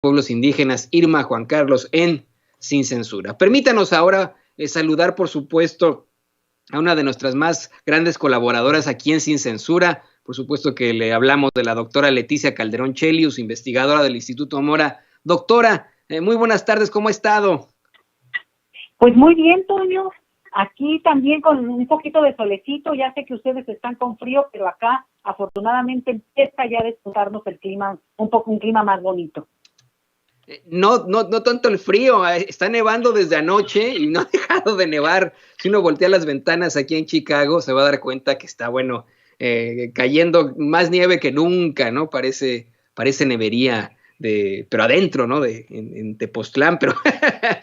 pueblos indígenas, Irma Juan Carlos, en Sin Censura. Permítanos ahora saludar, por supuesto, a una de nuestras más grandes colaboradoras aquí en Sin Censura. Por supuesto que le hablamos de la doctora Leticia Calderón Chelius, investigadora del Instituto Mora. Doctora, muy buenas tardes, ¿cómo ha estado? Pues muy bien, Toño. Aquí también con un poquito de solecito. Ya sé que ustedes están con frío, pero acá afortunadamente empieza ya a despuntarnos el clima, un clima más bonito. No tanto el frío, está nevando desde anoche y no ha dejado de nevar. Si uno voltea las ventanas aquí en Chicago, se va a dar cuenta que está, cayendo más nieve que nunca, ¿no? Parece nevería, pero adentro, ¿no? En Tepoztlán, pero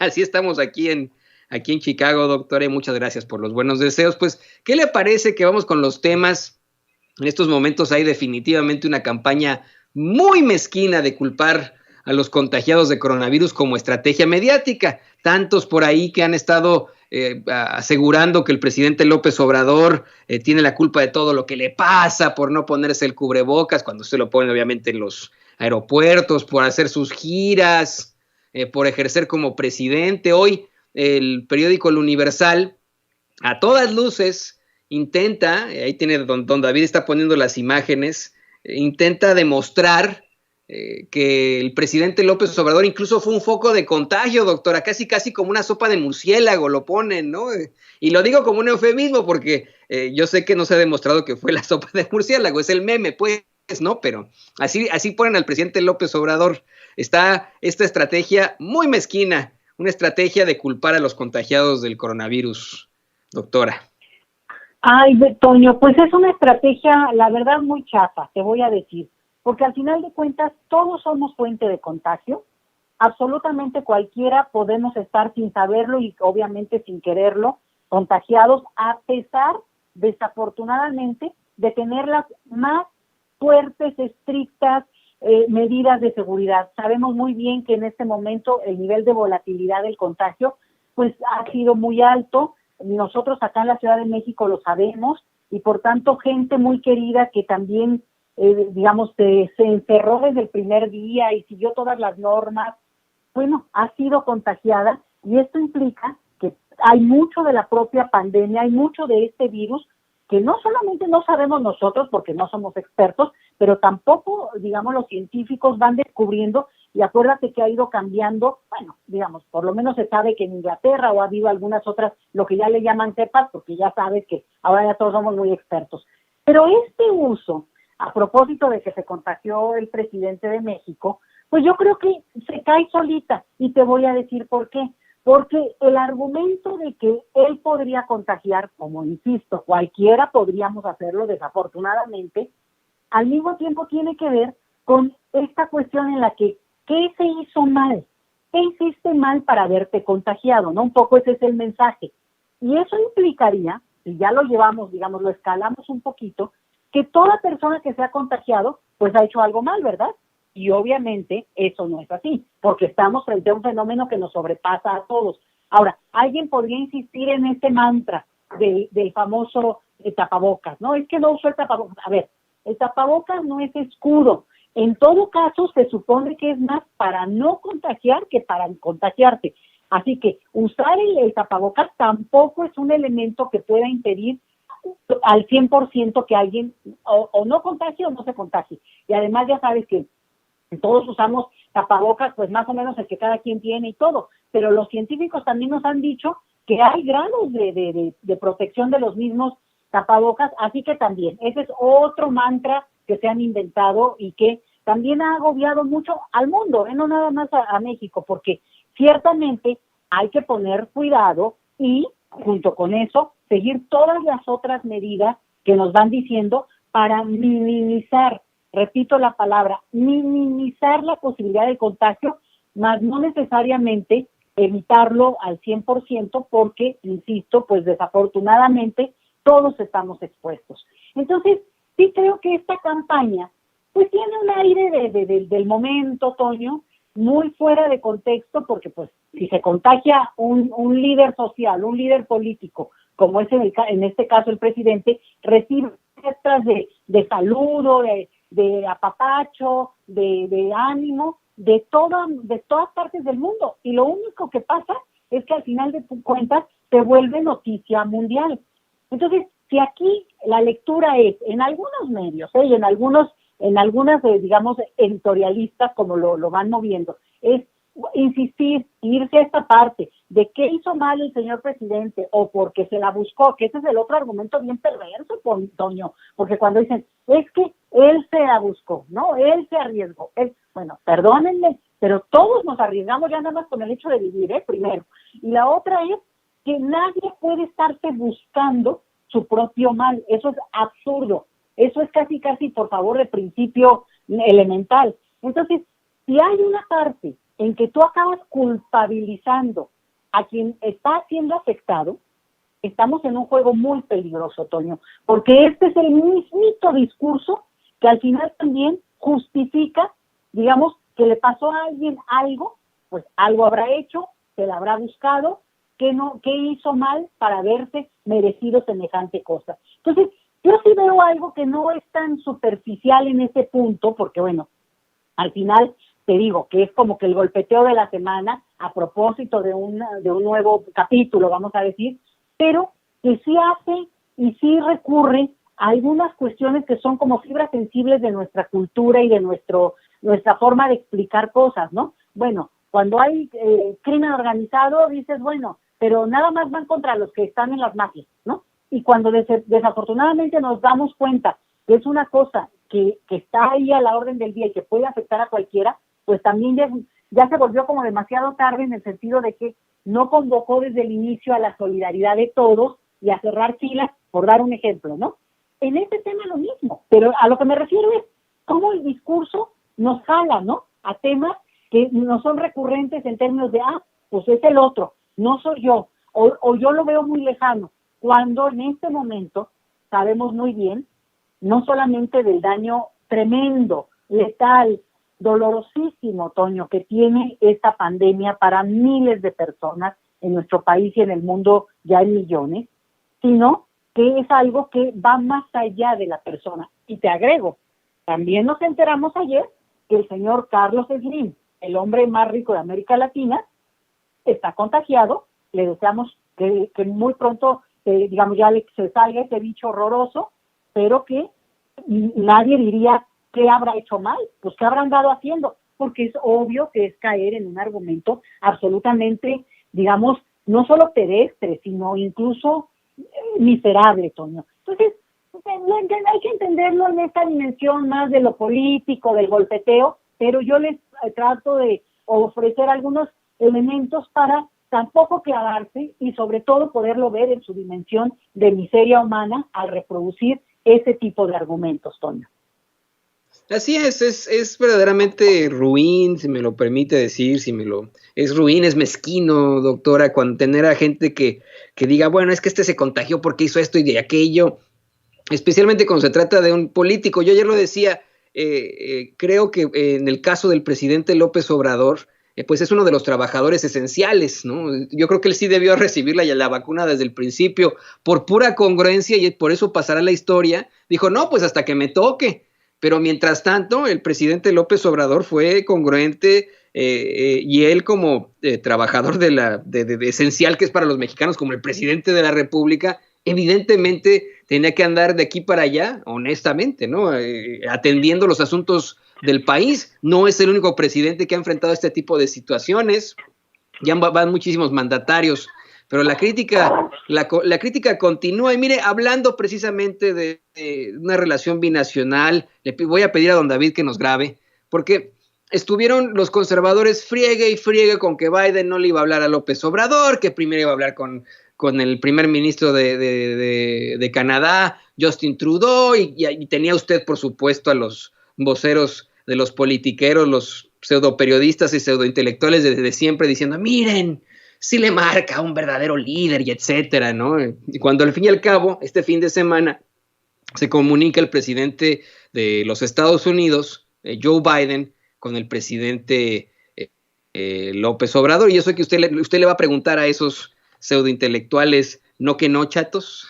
así estamos aquí en Chicago, doctora, y muchas gracias por los buenos deseos. Pues, ¿qué le parece que vamos con los temas? En estos momentos hay definitivamente una campaña muy mezquina de culpar a los contagiados de coronavirus como estrategia mediática. Tantos por ahí que han estado asegurando que el presidente López Obrador tiene la culpa de todo lo que le pasa por no ponerse el cubrebocas, cuando se lo pone obviamente en los aeropuertos, por hacer sus giras, por ejercer como presidente. Hoy el periódico El Universal, a todas luces, intenta, ahí tiene don David está poniendo las imágenes, intenta demostrar que el presidente López Obrador incluso fue un foco de contagio, doctora, casi como una sopa de murciélago lo ponen, ¿no? Y lo digo como un eufemismo porque yo sé que no se ha demostrado que fue la sopa de murciélago, es el meme, pues, ¿no? Pero así ponen al presidente López Obrador. Está esta estrategia muy mezquina, una estrategia de culpar a los contagiados del coronavirus, doctora. Ay, Toño, pues es una estrategia, la verdad, muy chafa, te voy a decir. Porque al final de cuentas todos somos fuente de contagio, absolutamente cualquiera podemos estar sin saberlo y obviamente sin quererlo, contagiados, a pesar, desafortunadamente, de tener las más fuertes, estrictas medidas de seguridad. Sabemos muy bien que en este momento el nivel de volatilidad del contagio pues ha sido muy alto. Nosotros acá en la Ciudad de México lo sabemos y por tanto gente muy querida que también se encerró desde el primer día y siguió todas las normas, bueno, ha sido contagiada y esto implica que hay mucho de la propia pandemia, hay mucho de este virus que no solamente no sabemos nosotros porque no somos expertos, pero tampoco, los científicos van descubriendo y acuérdate que ha ido cambiando, por lo menos se sabe que en Inglaterra o ha habido algunas otras, lo que ya le llaman cepas, porque ya sabes que ahora ya todos somos muy expertos. Pero este uso, a propósito de que se contagió el presidente de México, pues yo creo que se cae solita y te voy a decir por qué. Porque el argumento de que él podría contagiar, como insisto, cualquiera podríamos hacerlo desafortunadamente, al mismo tiempo tiene que ver con esta cuestión en la que, ¿qué se hizo mal? ¿Qué hiciste mal para haberte contagiado? ¿No? Un poco ese es el mensaje. Y eso implicaría, si ya lo llevamos, lo escalamos un poquito, que toda persona que se ha contagiado, pues ha hecho algo mal, ¿verdad? Y obviamente eso no es así, porque estamos frente a un fenómeno que nos sobrepasa a todos. Ahora, alguien podría insistir en este mantra del famoso tapabocas, ¿no? Es que no uso el tapabocas. A ver, el tapabocas no es escudo. En todo caso, se supone que es más para no contagiar que para contagiarte. Así que usar el tapabocas tampoco es un elemento que pueda impedir al 100% que alguien o no contagie o no se contagie. Y además ya sabes que todos usamos tapabocas, pues más o menos el que cada quien tiene y todo, pero los científicos también nos han dicho que hay grados de protección de los mismos tapabocas, así que también, ese es otro mantra que se han inventado y que también ha agobiado mucho al mundo, no nada más a México, porque ciertamente hay que poner cuidado y junto con eso seguir todas las otras medidas que nos van diciendo para minimizar, repito la palabra, minimizar la posibilidad de contagio, más no necesariamente evitarlo al 100% porque, insisto, pues desafortunadamente todos estamos expuestos. Entonces, sí creo que esta campaña pues tiene un aire del momento, Toño, muy fuera de contexto porque pues si se contagia un líder social, un líder político, como es en este caso el presidente, recibe muestras de saludo, de apapacho, de ánimo, de todas partes del mundo. Y lo único que pasa es que al final de cuentas se vuelve noticia mundial. Entonces, si aquí la lectura es, en algunos medios, y en algunas, digamos, editorialistas, como lo van moviendo, es insistir, irse a esta parte de qué hizo mal el señor presidente o porque se la buscó, que ese es el otro argumento bien perverso, Toño, porque cuando dicen, es que él se la buscó, ¿no? Él se arriesgó. Bueno, perdónenme, pero todos nos arriesgamos ya nada más con el hecho de vivir, primero. Y la otra es que nadie puede estarse buscando su propio mal. Eso es absurdo. Eso es casi, por favor, de principio elemental. Entonces, si hay una parte en que tú acabas culpabilizando a quien está siendo afectado, estamos en un juego muy peligroso, Toño, porque este es el mismito discurso que al final también justifica, digamos, que le pasó a alguien algo, pues algo habrá hecho, se la habrá buscado, qué hizo mal para haberse merecido semejante cosa. Entonces, yo sí veo algo que no es tan superficial en ese punto, porque bueno, al final te digo que es como que el golpeteo de la semana a propósito de un nuevo capítulo, vamos a decir, pero que sí hace y sí recurre a algunas cuestiones que son como fibras sensibles de nuestra cultura y de nuestra forma de explicar cosas, ¿no? Bueno, cuando hay crimen organizado, dices, bueno, pero nada más van contra los que están en las mafias, ¿no? Y cuando desafortunadamente nos damos cuenta que es una cosa que está ahí a la orden del día y que puede afectar a cualquiera, pues también ya se volvió como demasiado tarde en el sentido de que no convocó desde el inicio a la solidaridad de todos y a cerrar filas, por dar un ejemplo, ¿no? En este tema lo mismo, pero a lo que me refiero es cómo el discurso nos jala, ¿no? A temas que no son recurrentes en términos de, pues es el otro, no soy yo, o yo lo veo muy lejano, cuando en este momento sabemos muy bien, no solamente del daño tremendo, letal, dolorosísimo, Toño, que tiene esta pandemia para miles de personas en nuestro país y en el mundo ya en millones, sino que es algo que va más allá de la persona. Y te agrego, también nos enteramos ayer que el señor Carlos Slim, el hombre más rico de América Latina, está contagiado. Le deseamos que muy pronto, digamos, ya se salga ese bicho horroroso, pero que nadie diría qué habrá hecho mal, pues qué habrán dado haciendo, porque es obvio que es caer en un argumento absolutamente, digamos, no solo pedestre, sino incluso miserable, Toño. Entonces, hay que entenderlo en esta dimensión más de lo político, del golpeteo, pero yo les trato de ofrecer algunos elementos para tampoco clavarse y sobre todo poderlo ver en su dimensión de miseria humana al reproducir ese tipo de argumentos, Toño. Así es verdaderamente ruin, si me lo permite decir, es ruin, es mezquino, doctora, cuando tener a gente que diga, bueno, es que este se contagió porque hizo esto y de aquello, especialmente cuando se trata de un político. Yo ayer lo decía, creo que en el caso del presidente López Obrador, pues es uno de los trabajadores esenciales, ¿no? Yo creo que él sí debió recibir la vacuna desde el principio, por pura congruencia, y por eso pasará la historia. Dijo, no, pues hasta que me toque. Pero mientras tanto, el presidente López Obrador fue congruente, y él como trabajador de esencial que es para los mexicanos, como el presidente de la República, evidentemente tenía que andar de aquí para allá, honestamente, ¿no? Atendiendo los asuntos del país. No es el único presidente que ha enfrentado este tipo de situaciones. Ya van muchísimos mandatarios, pero la crítica continúa. Y mire, hablando precisamente de una relación binacional, le voy a pedir a don David que nos grabe, porque estuvieron los conservadores friegue y friegue con que Biden no le iba a hablar a López Obrador, que primero iba a hablar con el primer ministro de Canadá, Justin Trudeau, y tenía usted, por supuesto, a los voceros de los politiqueros, los pseudoperiodistas y pseudointelectuales desde siempre diciendo, miren, sí le marca a un verdadero líder y etcétera, ¿no? Y cuando al fin y al cabo, este fin de semana, se comunica el presidente de los Estados Unidos, Joe Biden, con el presidente López Obrador, y yo sé que usted le va a preguntar a esos pseudointelectuales, ¿no que no, chatos?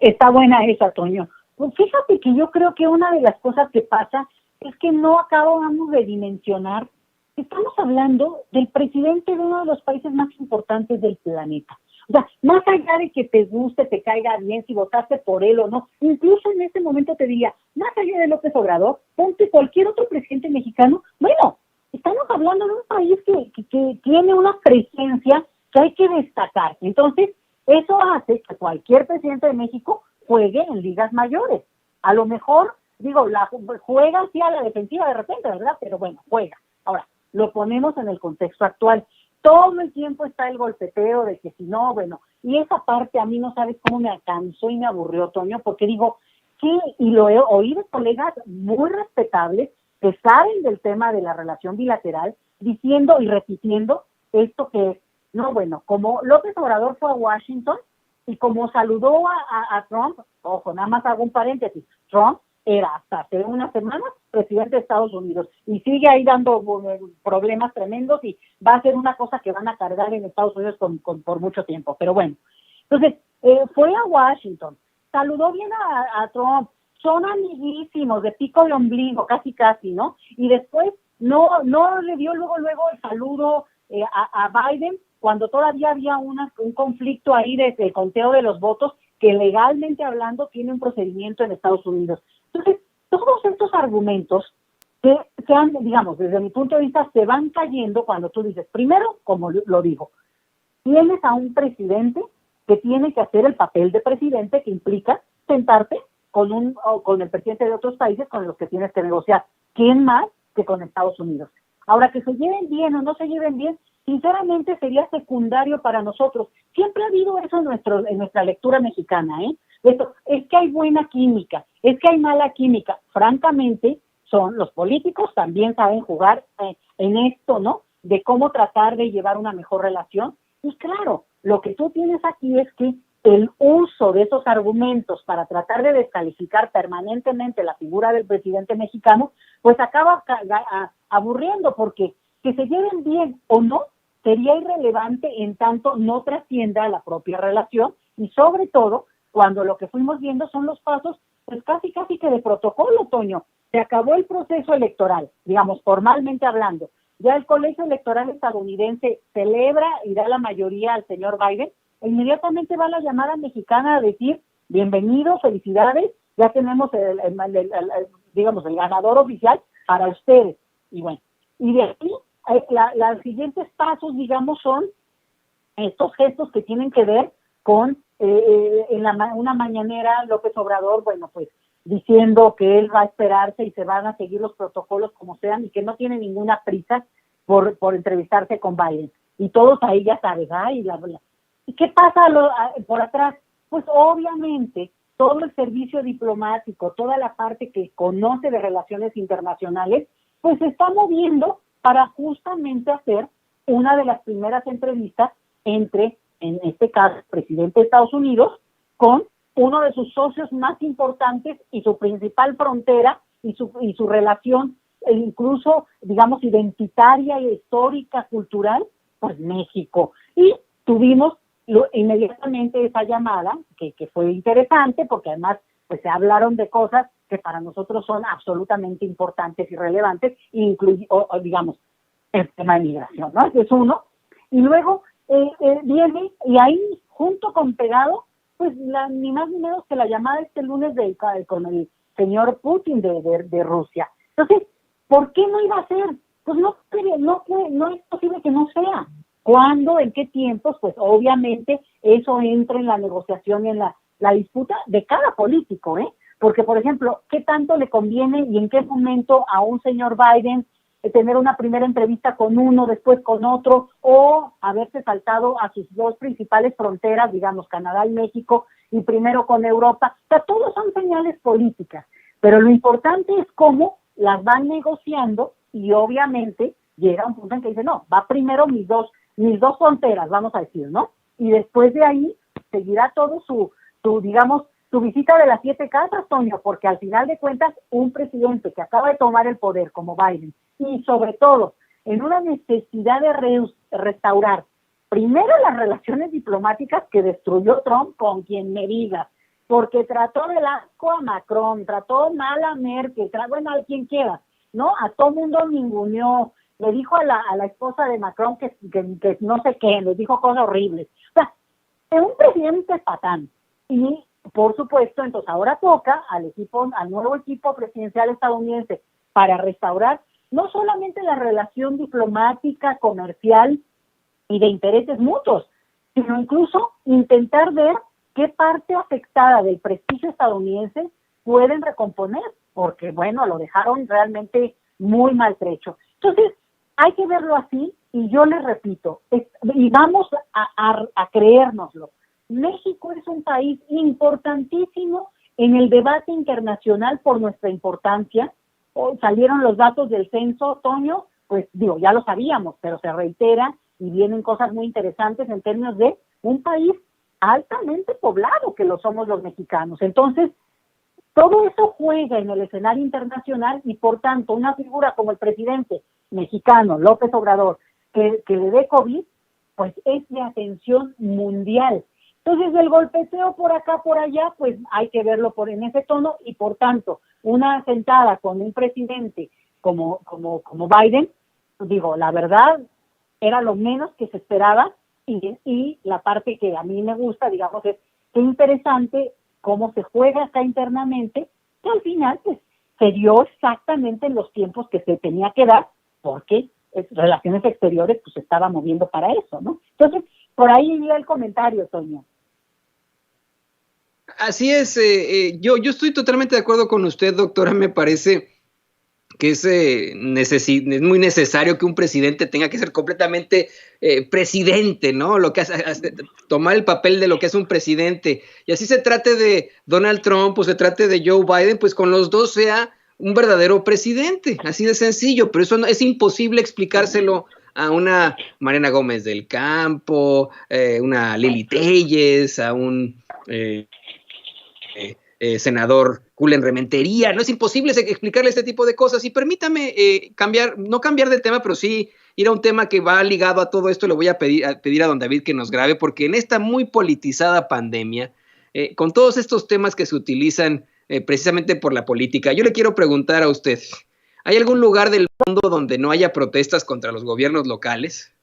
Está buena esa, Toño. Pues fíjate que yo creo que una de las cosas que pasa es que no acabamos de dimensionar. Estamos hablando del presidente de uno de los países más importantes del planeta. O sea, más allá de que te guste, te caiga bien, si votaste por él o no, incluso en este momento te diría, más allá de López Obrador, ponte cualquier otro presidente mexicano, bueno, estamos hablando de un país que tiene una presencia que hay que destacar. Entonces, eso hace que cualquier presidente de México juegue en ligas mayores. A lo mejor, digo, juega así a la defensiva de repente, ¿verdad? Pero bueno, juega. Ahora, lo ponemos en el contexto actual. Todo el tiempo está el golpeteo de que si no, bueno, y esa parte a mí no sabes cómo me cansó y me aburrió, Toño, porque digo, sí, y lo he oído de colegas muy respetables que saben del tema de la relación bilateral, diciendo y repitiendo esto que es, no, bueno, como López Obrador fue a Washington y como saludó a Trump, ojo, nada más hago un paréntesis, Trump era hasta hace unas semanas presidente de Estados Unidos y sigue ahí dando problemas tremendos y va a ser una cosa que van a cargar en Estados Unidos por mucho tiempo, pero bueno, entonces fue a Washington, saludó bien a Trump, son amiguísimos de pico de ombligo, casi, ¿no? Y después no le dio luego el saludo a Biden cuando todavía había un conflicto ahí de conteo de los votos que legalmente hablando tiene un procedimiento en Estados Unidos. Entonces, todos estos argumentos que se han, digamos, desde mi punto de vista, se van cayendo cuando tú dices, primero, como lo digo, tienes a un presidente que tiene que hacer el papel de presidente que implica sentarte con el presidente de otros países con los que tienes que negociar. ¿Quién más que con Estados Unidos? Ahora, que se lleven bien o no se lleven bien, sinceramente sería secundario para nosotros. Siempre ha habido eso en nuestra lectura mexicana, ¿eh? Esto, es que hay buena química, es que hay mala química. Francamente, los políticos también saben jugar en esto, ¿no? De cómo tratar de llevar una mejor relación. Y claro, lo que tú tienes aquí es que el uso de esos argumentos para tratar de descalificar permanentemente la figura del presidente mexicano, pues acaba aburriendo, porque que se lleven bien o no sería irrelevante en tanto no trascienda la propia relación, y sobre todo cuando lo que fuimos viendo son los pasos, pues casi que de protocolo, Toño. Se acabó el proceso electoral, digamos, formalmente hablando. Ya el colegio electoral estadounidense celebra y da la mayoría al señor Biden, e inmediatamente va la llamada mexicana a decir, bienvenido, felicidades, ya tenemos digamos, el ganador oficial para ustedes. Y bueno, y de aquí, los siguientes pasos, digamos, son estos gestos que tienen que ver con una mañanera López Obrador, bueno, pues diciendo que él va a esperarse y se van a seguir los protocolos como sean y que no tiene ninguna prisa por entrevistarse con Biden. Y todos ahí ya sabes, y ¿y qué pasa por atrás? Pues obviamente todo el servicio diplomático, toda la parte que conoce de relaciones internacionales, pues se está moviendo para justamente hacer una de las primeras entrevistas entre, en este caso, el presidente de Estados Unidos con uno de sus socios más importantes y su principal frontera y su relación incluso, digamos, identitaria, histórica, cultural, pues México. Y tuvimos inmediatamente esa llamada, que fue interesante, porque además pues se hablaron de cosas que para nosotros son absolutamente importantes y relevantes, digamos, el tema de migración, ¿no? Ese es uno. Y luego viene, y ahí junto con pegado, pues ni más ni menos que la llamada este lunes con el señor Putin de Rusia. Entonces, ¿por qué no iba a ser? Pues no es posible que no sea. ¿Cuándo? ¿En qué tiempos? Pues obviamente eso entra en la negociación y en la disputa de cada político, ¿eh? Porque, por ejemplo, ¿qué tanto le conviene y en qué momento a un señor Biden tener una primera entrevista con uno, después con otro, o haberse saltado a sus dos principales fronteras, digamos, Canadá y México, y primero con Europa? O sea, todos son señales políticas, pero lo importante es cómo las van negociando, y obviamente llega un punto en que dice, no, va primero mis dos fronteras, vamos a decir, ¿no? Y después de ahí seguirá todo digamos, su visita de las 7 casas, Toño, porque al final de cuentas, un presidente que acaba de tomar el poder como Biden, y sobre todo en una necesidad de restaurar primero las relaciones diplomáticas que destruyó Trump con quien me diga, porque trató del asco a Macron, trató mal a Merkel, bueno, a quien quiera, ¿no? A todo mundo ninguneó, le dijo a la esposa de Macron que no sé qué, le dijo cosas horribles. O sea, es un presidente patán. Y, por supuesto, entonces ahora toca al nuevo equipo presidencial estadounidense para restaurar no solamente la relación diplomática, comercial y de intereses mutuos, sino incluso intentar ver qué parte afectada del prestigio estadounidense pueden recomponer, porque bueno, lo dejaron realmente muy maltrecho. Entonces, hay que verlo así, y yo les repito, y vamos a creérnoslo, México es un país importantísimo en el debate internacional por nuestra importancia. Hoy salieron los datos del censo, Toño, pues digo, ya lo sabíamos, pero se reitera y vienen cosas muy interesantes en términos de un país altamente poblado, que lo somos los mexicanos. Entonces, todo eso juega en el escenario internacional y, por tanto, una figura como el presidente mexicano, López Obrador, que le dé COVID, pues es de atención mundial. Entonces, el golpeteo por acá, por allá, pues hay que verlo en ese tono y, por tanto, una sentada con un presidente como Biden, digo, la verdad, era lo menos que se esperaba y la parte que a mí me gusta, digamos, es qué interesante cómo se juega acá internamente, que al final, pues, se dio exactamente en los tiempos que se tenía que dar, porque Relaciones Exteriores, pues, se estaba moviendo para eso, ¿no? Entonces, por ahí iría el comentario, Toño. Así es, yo estoy totalmente de acuerdo con usted, doctora. Me parece que es muy necesario que un presidente tenga que ser completamente presidente, ¿no? Lo que hace, tomar el papel de lo que es un presidente. Y así se trate de Donald Trump o se trate de Joe Biden, pues con los dos sea un verdadero presidente, así de sencillo. Pero eso no, es imposible explicárselo a una Mariana Gómez del Campo, una Lili Telles, a un senador Julen Rementería. No es imposible explicarle este tipo de cosas. Y permítame no cambiar de tema, pero sí ir a un tema que va ligado a todo esto. Le voy a pedir a don David que nos grabe, porque en esta muy politizada pandemia, con todos estos temas que se utilizan precisamente por la política, yo le quiero preguntar a usted, ¿hay algún lugar del mundo donde no haya protestas contra los gobiernos locales?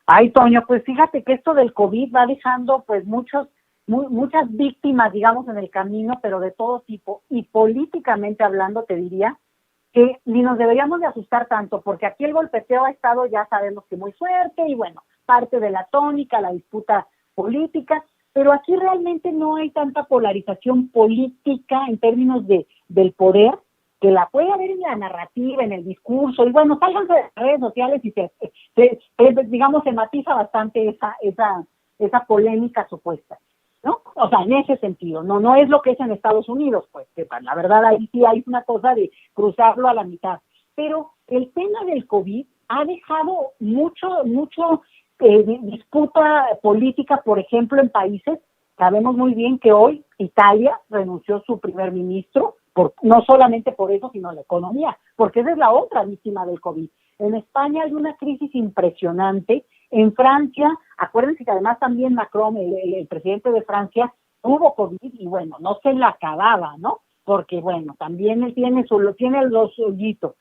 Ay, Toño, pues fíjate que esto del COVID va dejando pues muchas víctimas, digamos, en el camino, pero de todo tipo, y políticamente hablando te diría que ni nos deberíamos de asustar tanto, porque aquí el golpeteo ha estado, ya sabemos que muy fuerte, y bueno, parte de la tónica, la disputa política, pero aquí realmente no hay tanta polarización política en términos del poder, que la puede haber en la narrativa, en el discurso, y bueno, salgan de las redes sociales y digamos, se matiza bastante esa polémica supuesta, ¿no? O sea, en ese sentido, no es lo que es en Estados Unidos, pues, que la verdad ahí sí hay una cosa de cruzarlo a la mitad. Pero el tema del COVID ha dejado mucho disputa política, por ejemplo, en países. Sabemos muy bien que hoy Italia renunció su primer ministro, no solamente por eso, sino la economía, porque esa es la otra víctima del COVID. En España hay una crisis impresionante. En Francia, acuérdense que además también Macron, el presidente de Francia, tuvo COVID y bueno, no se la acababa, ¿no? Porque bueno, también él tiene los hoyitos.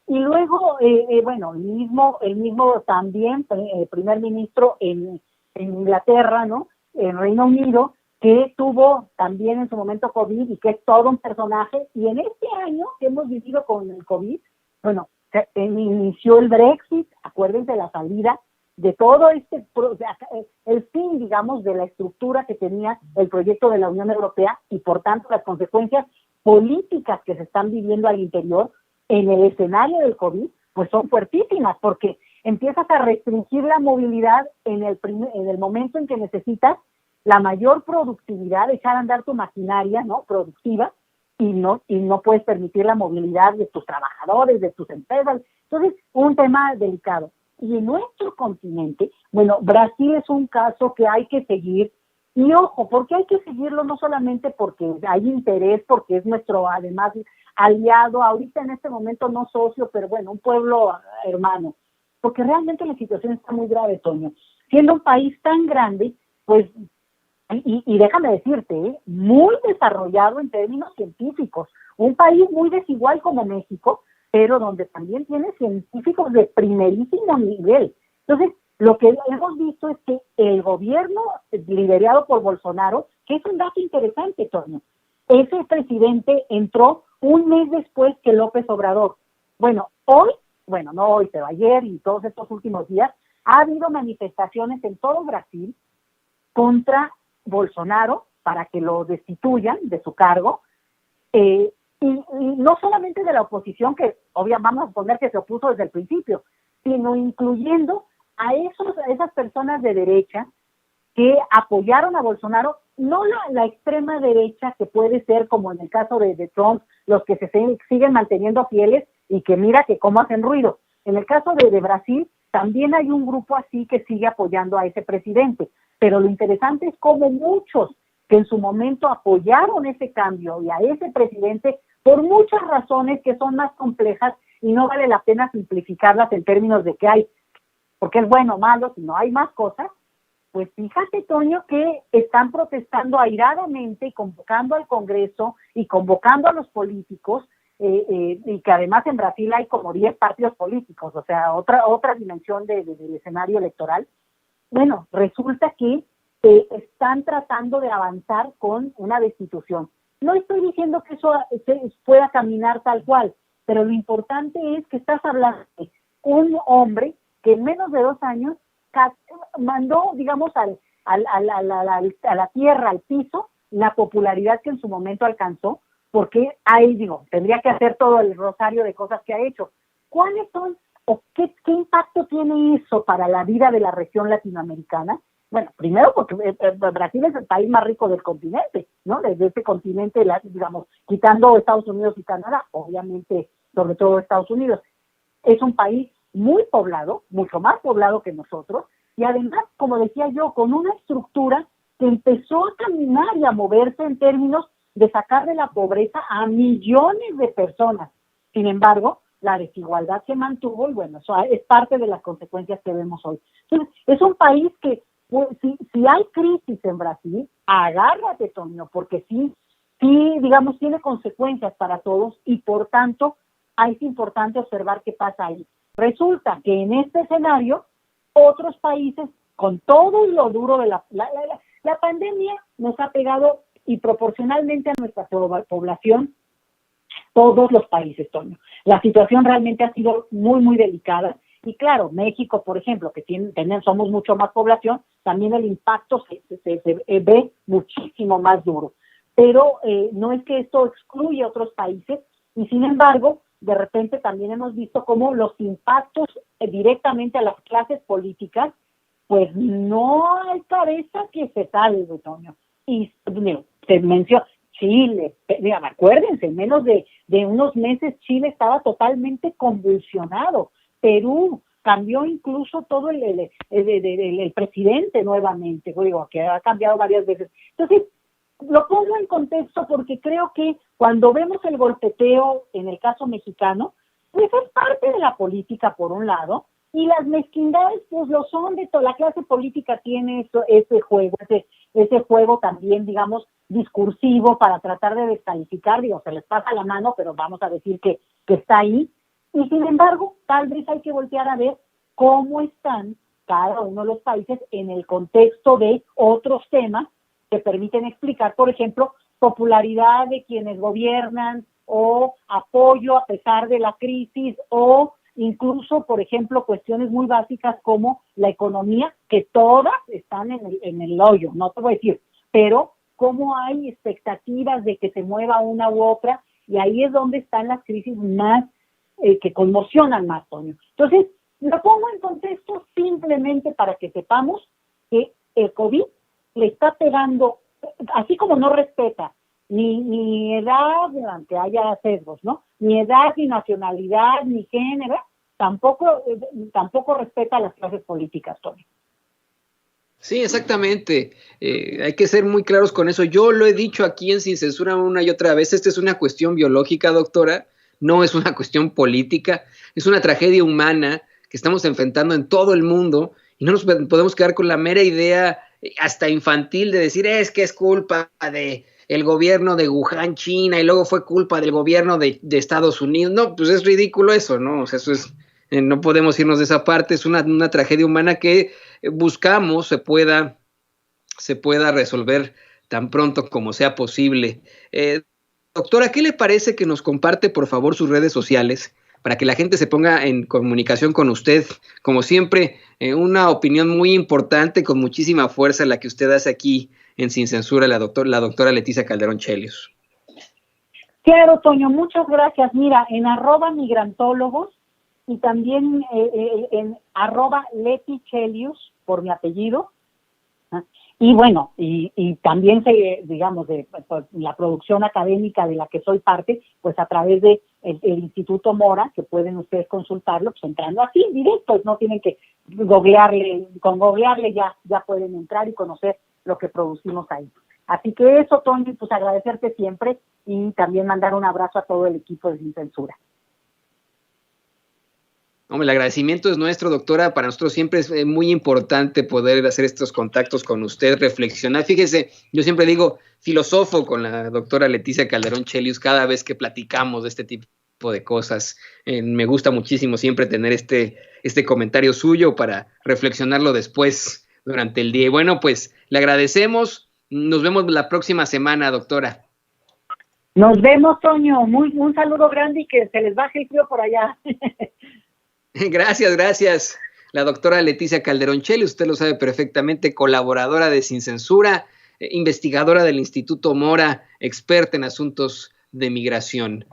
Y luego, bueno, el mismo también primer ministro en Inglaterra, ¿no? En Reino Unido, que tuvo también en su momento COVID y que es todo un personaje. Y en este año que hemos vivido con el COVID, bueno, se inició el Brexit, acuérdense la salida de todo el fin, digamos, de la estructura que tenía el proyecto de la Unión Europea y por tanto las consecuencias políticas que se están viviendo al interior en el escenario del COVID, pues son fuertísimas, porque empiezas a restringir la movilidad en el momento en que necesitas la mayor productividad, echar a andar tu maquinaria, ¿no? Productiva, y no puedes permitir la movilidad de tus trabajadores, de tus empresas. Entonces, un tema delicado. Y en nuestro continente, bueno, Brasil es un caso que hay que seguir. Y ojo, porque hay que seguirlo no solamente porque hay interés, porque es nuestro, además, aliado, ahorita en este momento no socio, pero bueno, un pueblo hermano. Porque realmente la situación está muy grave, Toño. Siendo un país tan grande, pues, y déjame decirte, muy desarrollado en términos científicos. un país muy desigual como México, pero donde también tiene científicos de primerísimo nivel. Entonces, lo que hemos visto es que el gobierno liderado por Bolsonaro, que es un dato interesante, Toño, ese presidente entró un mes después que López Obrador. Bueno, no hoy, pero ayer y todos estos últimos días, ha habido manifestaciones en todo Brasil contra Bolsonaro para que lo destituyan de su cargo, y no solamente de la oposición, que obviamente vamos a poner que se opuso desde el principio, sino incluyendo a esas personas de derecha que apoyaron a Bolsonaro, no la extrema derecha que puede ser como en el caso de Trump, los que se siguen manteniendo fieles y que mira que cómo hacen ruido. En el caso de Brasil, también hay un grupo así que sigue apoyando a ese presidente, pero lo interesante es cómo muchos que en su momento apoyaron ese cambio y a ese presidente, por muchas razones que son más complejas y no vale la pena simplificarlas en términos de que hay, porque es bueno o malo, sino hay más cosas, pues fíjate, Toño, que están protestando airadamente y convocando al Congreso y convocando a los políticos, y que además en Brasil hay como 10 partidos políticos, o sea, otra dimensión del escenario electoral. Bueno, resulta que están tratando de avanzar con una destitución. No estoy diciendo que eso pueda caminar tal cual, pero lo importante es que estás hablando de un hombre que en menos de 2 años mandó, digamos, a la tierra, al piso, la popularidad que en su momento alcanzó, porque ahí, tendría que hacer todo el rosario de cosas que ha hecho. ¿Cuáles son o qué impacto tiene eso para la vida de la región latinoamericana? Bueno, primero porque Brasil es el país más rico del continente, ¿no? Desde este continente, quitando Estados Unidos y Canadá, obviamente, sobre todo Estados Unidos. Es un país muy poblado, mucho más poblado que nosotros, y además, como decía yo, con una estructura que empezó a caminar y a moverse en términos de sacar de la pobreza a millones de personas. Sin embargo, la desigualdad se mantuvo y bueno, eso es parte de las consecuencias que vemos hoy. Entonces, es un país que, pues, si hay crisis en Brasil, agárrate, Toño, porque sí, tiene consecuencias para todos y por tanto es importante observar qué pasa ahí. Resulta que en este escenario, otros países, con todo lo duro de la pandemia, nos ha pegado y proporcionalmente a nuestra población, todos los países, Toño. La situación realmente ha sido muy, muy delicada. Y claro, México, por ejemplo, que somos mucho más población, también el impacto se ve muchísimo más duro. Pero no es que esto excluya a otros países, y sin embargo, de repente también hemos visto cómo los impactos directamente a las clases políticas, pues no hay cabeza que se salve, Toño. Y se mencionó Chile, acuérdense, en menos de unos meses Chile estaba totalmente convulsionado. Perú cambió incluso todo el presidente nuevamente, que ha cambiado varias veces. Entonces, lo pongo en contexto porque creo que cuando vemos el golpeteo en el caso mexicano, pues es parte de la política por un lado, y las mezquindades pues lo son de toda la clase política, tiene ese juego también, discursivo para tratar de descalificar, se les pasa la mano, pero vamos a decir que está ahí, y sin embargo, tal vez hay que voltear a ver cómo están cada uno de los países en el contexto de otros temas que permiten explicar, por ejemplo, popularidad de quienes gobiernan o apoyo a pesar de la crisis o incluso, por ejemplo, cuestiones muy básicas como la economía, que todas están en el hoyo, no te voy a decir, pero cómo hay expectativas de que se mueva una u otra, y ahí es donde están las crisis más que conmocionan más, Toño. Entonces, lo pongo en contexto simplemente para que sepamos que el COVID le está pegando, así como no respeta ni edad, aunque haya sesgos, ¿no? Ni edad, ni nacionalidad, ni género, tampoco respeta a las clases políticas, Tony. Sí, exactamente. Hay que ser muy claros con eso. Yo lo he dicho aquí en Sin Censura una y otra vez. Esta es una cuestión biológica, doctora. No es una cuestión política. Es una tragedia humana que estamos enfrentando en todo el mundo y no nos podemos quedar con la mera idea hasta infantil de decir es que es culpa el gobierno de Wuhan, China, y luego fue culpa del gobierno de Estados Unidos. No, pues es ridículo eso, ¿no? O sea, eso es, no podemos irnos de esa parte, es una tragedia humana que buscamos se pueda resolver tan pronto como sea posible. Doctora, ¿qué le parece que nos comparte, por favor, sus redes sociales para que la gente se ponga en comunicación con usted? Como siempre, una opinión muy importante, con muchísima fuerza, la que usted hace aquí en Sin Censura, la doctora Leticia Calderón Chelius. Claro, Toño, muchas gracias. Mira, en @migrantólogos y también en @Leti Chelius, por mi apellido. Y bueno, y también digamos, de la producción académica de la que soy parte, pues a través de el Instituto Mora, que pueden ustedes consultarlo, pues entrando así, directos, no tienen que googlearle, con googlearle ya pueden entrar y conocer lo que producimos ahí. Así que eso, Tony, pues agradecerte siempre y también mandar un abrazo a todo el equipo de Sin Censura. Hombre, el agradecimiento es nuestro, doctora. Para nosotros siempre es muy importante poder hacer estos contactos con usted, reflexionar. Fíjese, yo siempre digo, filosofo con la doctora Leticia Calderón Chelius cada vez que platicamos de este tipo de cosas. Me gusta muchísimo siempre tener este comentario suyo para reflexionarlo después durante el día. Y bueno, pues le agradecemos. Nos vemos la próxima semana, doctora. Nos vemos, Toño. Un saludo grande y que se les baje el frío por allá. Gracias. La doctora Leticia Calderón Chelius, usted lo sabe perfectamente, colaboradora de Sin Censura, investigadora del Instituto Mora, experta en asuntos de migración.